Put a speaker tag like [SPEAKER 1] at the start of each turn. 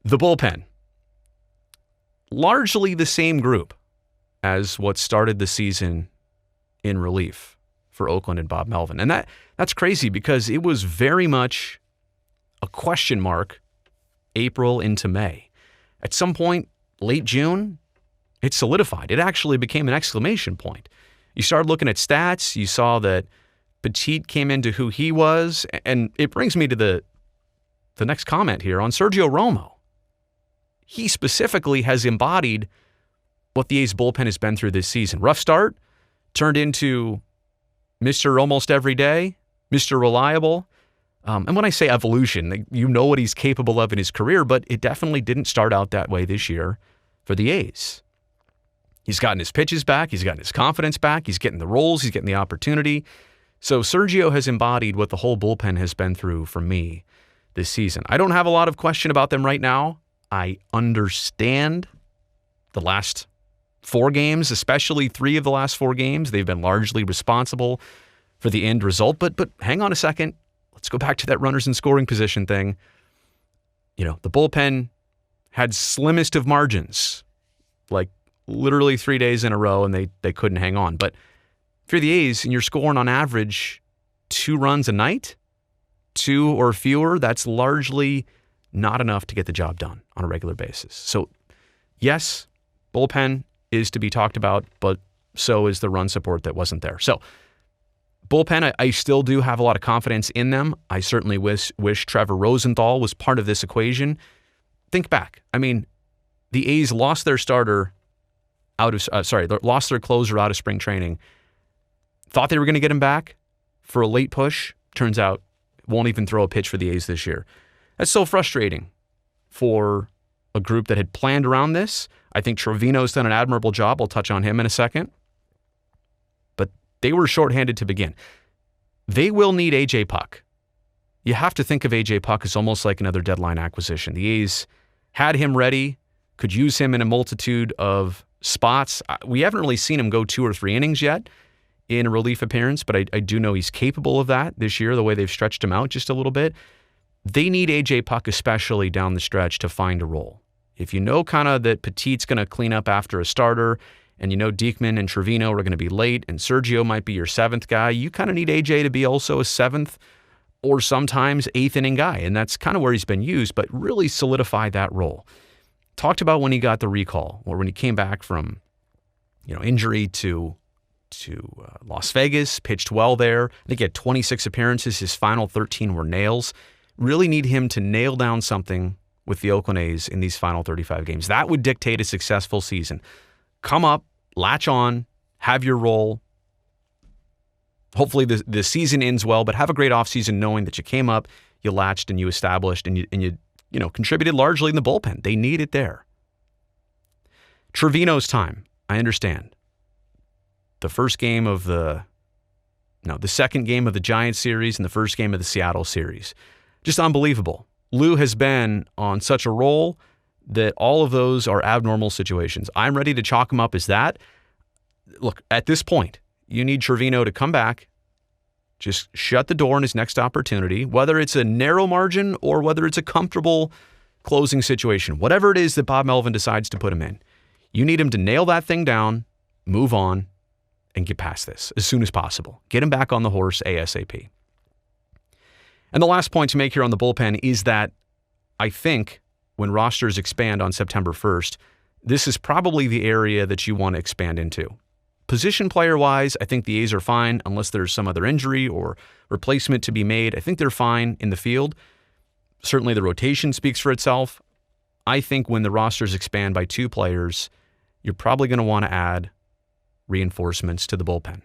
[SPEAKER 1] The bullpen. Largely the same group as what started the season in relief for Oakland and Bob Melvin. And that's crazy because it was very much a question mark April into May. At some point, late June, it solidified. It actually became an exclamation point. You started looking at stats. You saw that Petit came into who he was. And it brings me to the next comment here on Sergio Romo. He specifically has embodied what the A's bullpen has been through this season. Rough start, turned into Mr. Almost Every Day, Mr. Reliable. And when I say evolution, you know what he's capable of in his career, but it definitely didn't start out that way this year for the A's. He's gotten his pitches back. He's gotten his confidence back. He's getting the roles. He's getting the opportunity. So Sergio has embodied what the whole bullpen has been through for me this season. I don't have a lot of question about them right now. I understand the last 4 games, especially 3 of the last 4 games. They've been largely responsible for the end result. But hang on a second. Let's go back to that runners in scoring position thing. The bullpen had slimmest of margins, like literally 3 days in a row, and they couldn't hang on. But if you're the A's and you're scoring on average 2 runs a night, 2 or fewer, that's largely not enough to get the job done on a regular basis. So yes, bullpen is to be talked about, but so is the run support that wasn't there. So bullpen, I still do have a lot of confidence in them. I certainly wish Trevor Rosenthal was part of this equation. Think back. I mean, the A's lost their starter lost their closer out of spring training. Thought they were going to get him back for a late push. Turns out won't even throw a pitch for the A's this year. That's so frustrating for a group that had planned around this. I think Trevino's done an admirable job. I'll touch on him in a second. But they were shorthanded to begin. They will need A.J. Puck. You have to think of A.J. Puck as almost like another deadline acquisition. The A's had him ready, could use him in a multitude of spots. We haven't really seen him go 2 or 3 innings yet in a relief appearance, but I do know he's capable of that this year, the way they've stretched him out just a little bit. They need A.J. Puck, especially down the stretch, to find a role. If you know kind of that Petit's going to clean up after a starter, and you know Diekman and Trevino are going to be late, and Sergio might be your 7th guy, you kind of need A.J. to be also a 7th or sometimes 8th inning guy, and that's kind of where he's been used, but really solidify that role. Talked about when he got the recall, or when he came back from injury to Las Vegas, pitched well there. I think he had 26 appearances. His final 13 were nails. Really need him to nail down something with the Oakland A's in these final 35 games. That would dictate a successful season. Come up, latch on, have your role. Hopefully the season ends well, but have a great offseason knowing that you came up, you latched, and you established, and you contributed largely in the bullpen. They need it there. Trevino's time, I understand. The second game of the Giants series and the first game of the Seattle series. Just unbelievable. Lou has been on such a roll that all of those are abnormal situations. I'm ready to chalk him up as that. Look, at this point, you need Trevino to come back, just shut the door on his next opportunity, whether it's a narrow margin or whether it's a comfortable closing situation. Whatever it is that Bob Melvin decides to put him in, you need him to nail that thing down, move on, and get past this as soon as possible. Get him back on the horse ASAP. And the last point to make here on the bullpen is that I think when rosters expand on September 1st, this is probably the area that you want to expand into. Position player-wise, I think the A's are fine unless there's some other injury or replacement to be made. I think they're fine in the field. Certainly the rotation speaks for itself. I think when the rosters expand by 2 players, you're probably going to want to add reinforcements to the bullpen.